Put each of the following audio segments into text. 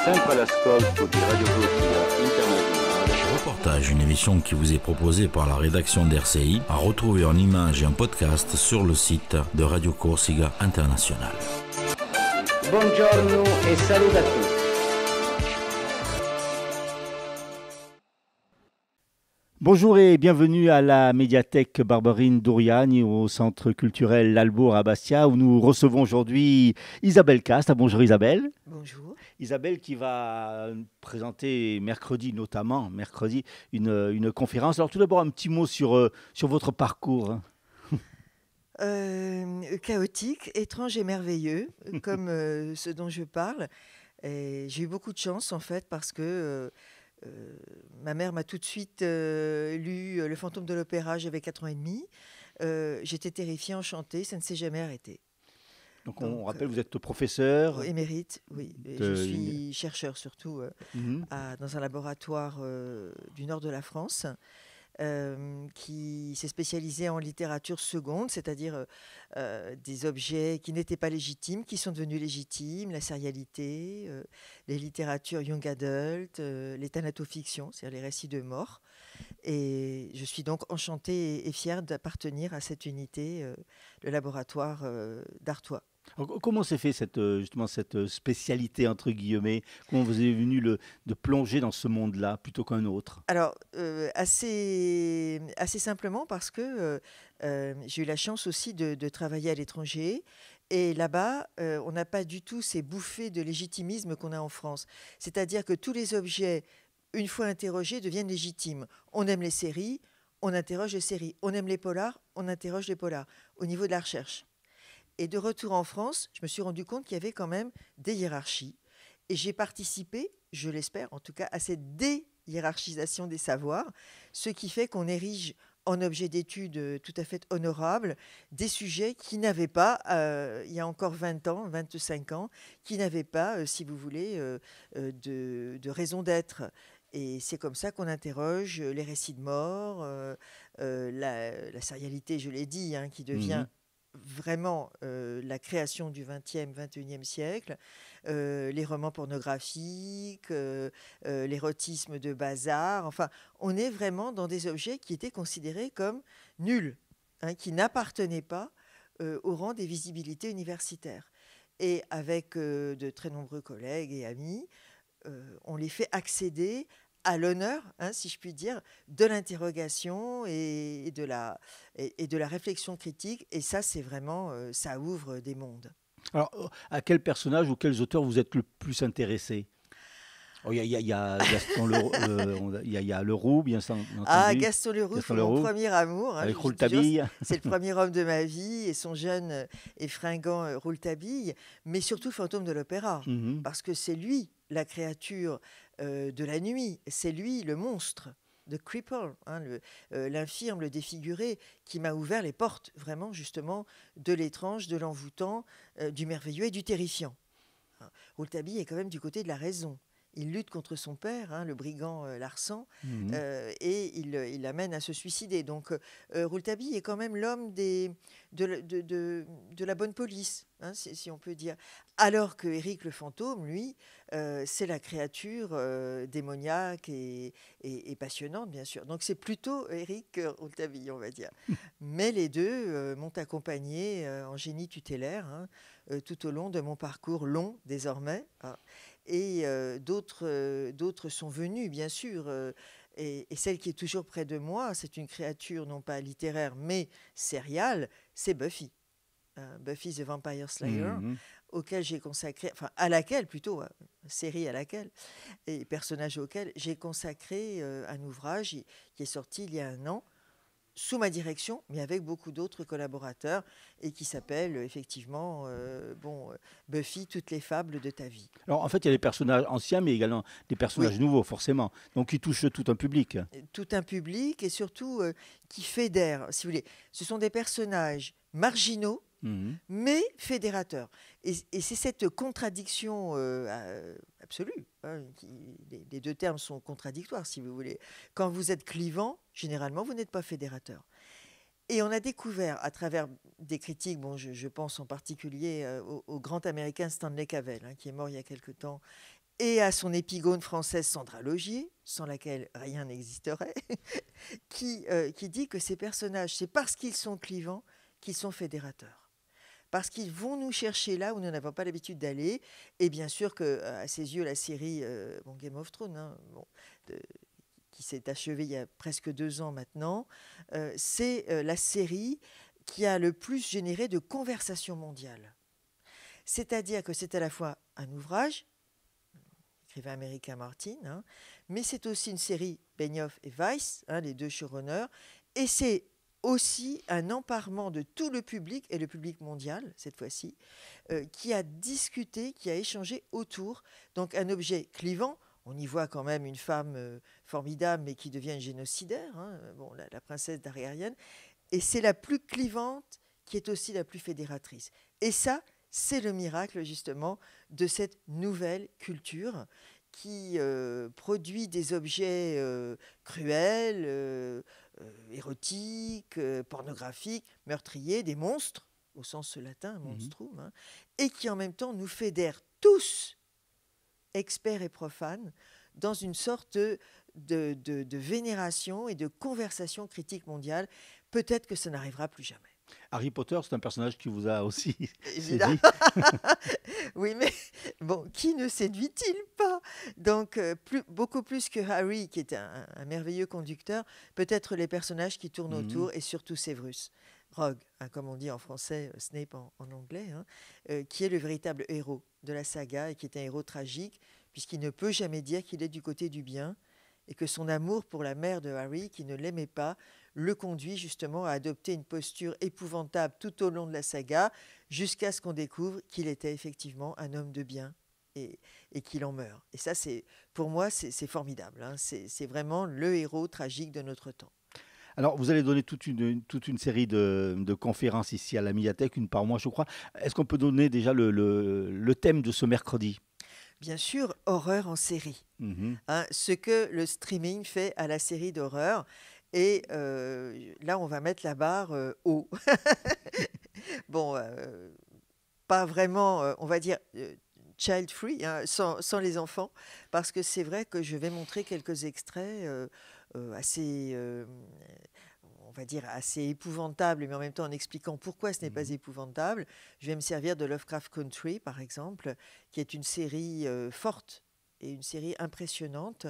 Sempre all'ascolto di Radio Corsica Internazionale. Reportage, une émission qui vous est proposée par la rédaction d'RCI, à retrouver en images et en podcast sur le site de Radio Corsica Internazionale. Buongiorno e saluto a tutti. Bonjour et bienvenue à la médiathèque Barberine d'Oriani au centre culturel L'Albour à Bastia où nous recevons aujourd'hui Isabelle Casta. Bonjour Isabelle. Bonjour. Isabelle qui va présenter mercredi une conférence. Alors tout d'abord un petit mot sur votre parcours. Chaotique, étrange et merveilleux, comme ce dont je parle. Et j'ai eu beaucoup de chance en fait parce que ma mère m'a tout de suite lu Le fantôme de l'opéra, j'avais 4 ans et demi. J'étais terrifiée, enchantée, ça ne s'est jamais arrêté. Donc on rappelle, vous êtes professeur émérite, oui. Et je suis chercheur surtout dans un laboratoire du nord de la France. Qui s'est spécialisé en littérature seconde, c'est-à-dire des objets qui n'étaient pas légitimes, qui sont devenus légitimes, la sérialité, les littératures young adult, les thanatofictions, c'est-à-dire les récits de mort. Et je suis donc enchantée et fière d'appartenir à cette unité, le laboratoire d'Artois. Alors, comment s'est fait cette spécialité, entre guillemets? Comment vous est venu de plonger dans ce monde-là plutôt qu'un autre? Alors, assez simplement parce que j'ai eu la chance aussi de travailler à l'étranger. Et là-bas, on n'a pas du tout ces bouffées de légitimisme qu'on a en France. C'est-à-dire que tous les objets, une fois interrogés, deviennent légitimes. On aime les séries, on interroge les séries. On aime les polars, on interroge les polars, au niveau de la recherche. Et de retour en France, je me suis rendu compte qu'il y avait quand même des hiérarchies. Et j'ai participé, je l'espère en tout cas, à cette déhiérarchisation des savoirs, ce qui fait qu'on érige en objet d'étude tout à fait honorable des sujets qui n'avaient pas, il y a encore 20 ans, 25 ans, qui n'avaient pas, si vous voulez, de raison d'être. Et c'est comme ça qu'on interroge les récits de mort, la sérialité, je l'ai dit, qui devient vraiment la création du XXe, XXIe siècle, les romans pornographiques, l'érotisme de bazar. Enfin, on est vraiment dans des objets qui étaient considérés comme nuls, qui n'appartenaient pas au rang des visibilités universitaires. Et avec de très nombreux collègues et amis, on les fait accéder à l'honneur, si je puis dire, de l'interrogation et de la réflexion critique. Et ça, c'est vraiment, ça ouvre des mondes. Alors, à quel personnage ou quels auteurs vous êtes le plus intéressé? Il y a Gaston Leroux, bien entendu. Gaston Leroux, c'est mon premier amour. Avec Rouletabille. C'est le premier homme de ma vie et son jeune et fringant Rouletabille, mais surtout Fantôme de l'Opéra, parce que c'est lui la créature de la nuit, c'est lui le monstre, the cripple, l'infirme, le défiguré, qui m'a ouvert les portes vraiment justement de l'étrange, de l'envoûtant, du merveilleux et du terrifiant. Rouletabille est quand même du côté de la raison. Il lutte contre son père, le brigand Larsan, et il l'amène à se suicider. Donc, Rouletabille est quand même l'homme de la bonne police, si on peut dire. Alors que Éric le fantôme, lui, c'est la créature démoniaque et passionnante, bien sûr. Donc, c'est plutôt Éric Rouletabille, on va dire. Mais les deux m'ont accompagné en génie tutélaire tout au long de mon parcours long, désormais. Et d'autres sont venus, bien sûr. Et celle qui est toujours près de moi, c'est une créature non pas littéraire, mais sériale, c'est Buffy. Buffy the Vampire Slayer, auquel j'ai consacré, enfin à laquelle plutôt, série à laquelle, et personnage auquel j'ai consacré un ouvrage qui est sorti il y a 1 an, sous ma direction, mais avec beaucoup d'autres collaborateurs, et qui s'appelle effectivement Buffy, toutes les fables de ta vie. Alors en fait, il y a des personnages anciens, mais également des personnages nouveaux, forcément, donc qui touchent tout un public. Tout un public, et surtout qui fédèrent, si vous voulez. Ce sont des personnages marginaux, mais fédérateurs. Et c'est cette contradiction absolue. Les deux termes sont contradictoires, si vous voulez. Quand vous êtes clivant, généralement, vous n'êtes pas fédérateur. Et on a découvert, à travers des critiques, je pense en particulier au grand américain Stanley Cavell, qui est mort il y a quelque temps, et à son épigone française Sandra Logier, sans laquelle rien n'existerait, qui dit que ces personnages, c'est parce qu'ils sont clivants qu'ils sont fédérateurs. Parce qu'ils vont nous chercher là où nous n'avons pas l'habitude d'aller. Et bien sûr qu'à ses yeux, la série Game of Thrones, qui s'est achevée il y a presque 2 ans maintenant, c'est la série qui a le plus généré de conversations mondiales. C'est-à-dire que c'est à la fois un ouvrage, écrivain américain Martin, mais c'est aussi une série Benioff et Weiss, les 2 showrunners, et c'est aussi un emparement de tout le public, et le public mondial cette fois-ci, qui a discuté, qui a échangé autour. Donc un objet clivant, on y voit quand même une femme formidable, mais qui devient une génocidaire, la princesse d'Argarienne, et c'est la plus clivante qui est aussi la plus fédératrice. Et ça, c'est le miracle justement de cette nouvelle culture qui produit des objets cruels, érotiques, pornographiques, meurtriers, des monstres, au sens latin, monstrum, et qui en même temps nous fédère tous, experts et profanes, dans une sorte de vénération et de conversation critique mondiale. Peut-être que ça n'arrivera plus jamais. Harry Potter, c'est un personnage qui vous a aussi séduit. Oui, mais bon, qui ne séduit-il pas? Donc, beaucoup plus que Harry, qui est un merveilleux conducteur, peut-être les personnages qui tournent autour, et surtout Severus, Rogue, comme on dit en français, Snape en anglais, qui est le véritable héros de la saga et qui est un héros tragique, puisqu'il ne peut jamais dire qu'il est du côté du bien, et que son amour pour la mère de Harry, qui ne l'aimait pas, le conduit justement à adopter une posture épouvantable tout au long de la saga, jusqu'à ce qu'on découvre qu'il était effectivement un homme de bien et qu'il en meurt. Et ça, pour moi, c'est formidable. C'est vraiment le héros tragique de notre temps. Alors, vous allez donner toute une série de conférences ici à la médiathèque, une par mois, je crois. Est-ce qu'on peut donner déjà le thème de ce mercredi ? Bien sûr, horreur en série. Ce que le streaming fait à la série d'horreur. Et là, on va mettre la barre haut. Bon, pas vraiment, on va dire, child-free, sans les enfants, parce que c'est vrai que je vais montrer quelques extraits assez, on va dire, assez épouvantables, mais en même temps en expliquant pourquoi ce n'est pas épouvantable. Je vais me servir de Lovecraft Country, par exemple, qui est une série forte et une série impressionnante,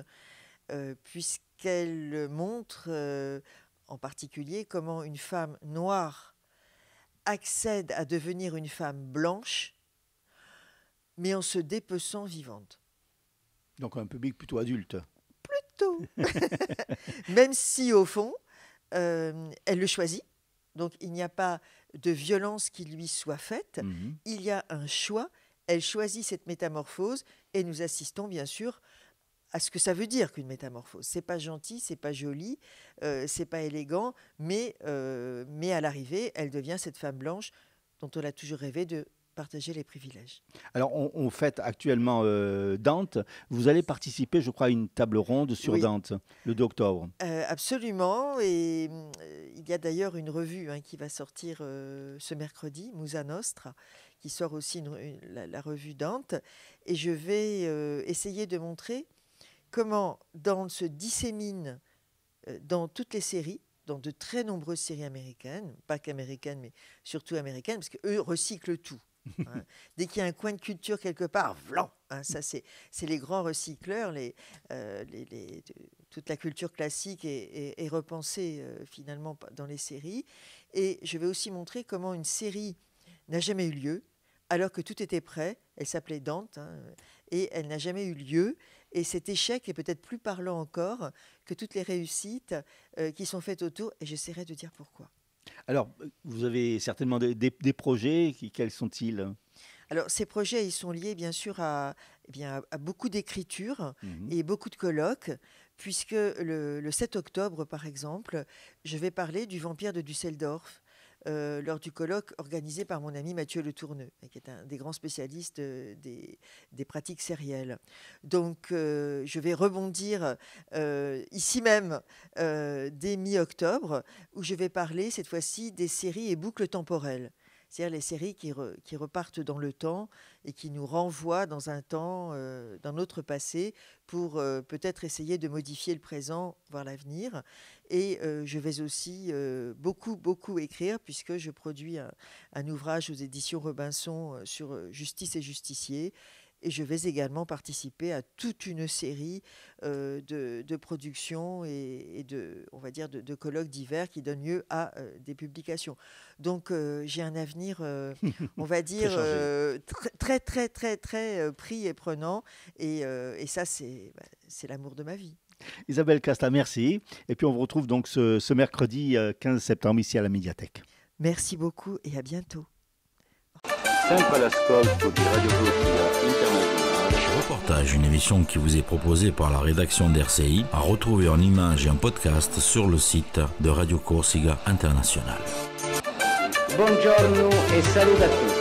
puisqu'elle montre en particulier comment une femme noire accède à devenir une femme blanche, mais en se dépeçant vivante. Donc un public plutôt adulte. Plutôt. Même si, au fond, elle le choisit. Donc il n'y a pas de violence qui lui soit faite. Il y a un choix. Elle choisit cette métamorphose et nous assistons bien sûr à ce que ça veut dire qu'une métamorphose. C'est pas gentil, c'est pas joli, c'est pas élégant, mais à l'arrivée, elle devient cette femme blanche dont on a toujours rêvé de partager les privilèges. Alors, on fête actuellement Dante. Vous allez participer, je crois, à une table ronde sur Dante, le 2 octobre. Absolument. Et il y a d'ailleurs une revue qui va sortir ce mercredi, Musa Nostra, qui sort aussi la revue Dante. Et je vais essayer de montrer comment Dante se dissémine dans toutes les séries, dans de très nombreuses séries américaines, pas qu'américaines, mais surtout américaines, parce qu'eux recyclent tout. Dès qu'il y a un coin de culture quelque part, vlan, ça c'est les grands recycleurs, toute la culture classique est repensée finalement dans les séries. Et je vais aussi montrer comment une série n'a jamais eu lieu, alors que tout était prêt. Elle s'appelait Dante, et elle n'a jamais eu lieu. Et cet échec est peut-être plus parlant encore que toutes les réussites qui sont faites autour, et j'essaierai de dire pourquoi. Alors, vous avez certainement des projets, quels sont-ils ? Alors, ces projets, ils sont liés bien sûr à beaucoup d'écriture et beaucoup de colloques, puisque le 7 octobre, par exemple, je vais parler du vampire de Düsseldorf, lors du colloque organisé par mon ami Mathieu Le Tourneux, qui est un des grands spécialistes des pratiques sérielles. Donc, je vais rebondir ici même dès mi-octobre, où je vais parler cette fois-ci des séries et boucles temporelles. c'est-à-dire les séries qui repartent dans le temps et qui nous renvoient dans un temps, dans notre passé, pour peut-être essayer de modifier le présent, voire l'avenir. Et je vais aussi beaucoup écrire, puisque je produis un ouvrage aux éditions Robinson sur justice et justiciers. Et je vais également participer à toute une série de productions et on va dire de colloques divers qui donnent lieu à des publications. Donc j'ai un avenir, on va dire, très pris et prenant. Et ça, c'est l'amour de ma vie. Isabelle Casta, merci. Et puis on vous retrouve donc ce mercredi 15 septembre ici à la médiathèque. Merci beaucoup et à bientôt. Sempre all'ascolto di Radio Corsica Internazionale. Reportage, une émission qui vous est proposée par la rédaction d'RCI, à retrouver en images et en podcast sur le site de Radio Corsica International. Buongiorno e saluto a tutti.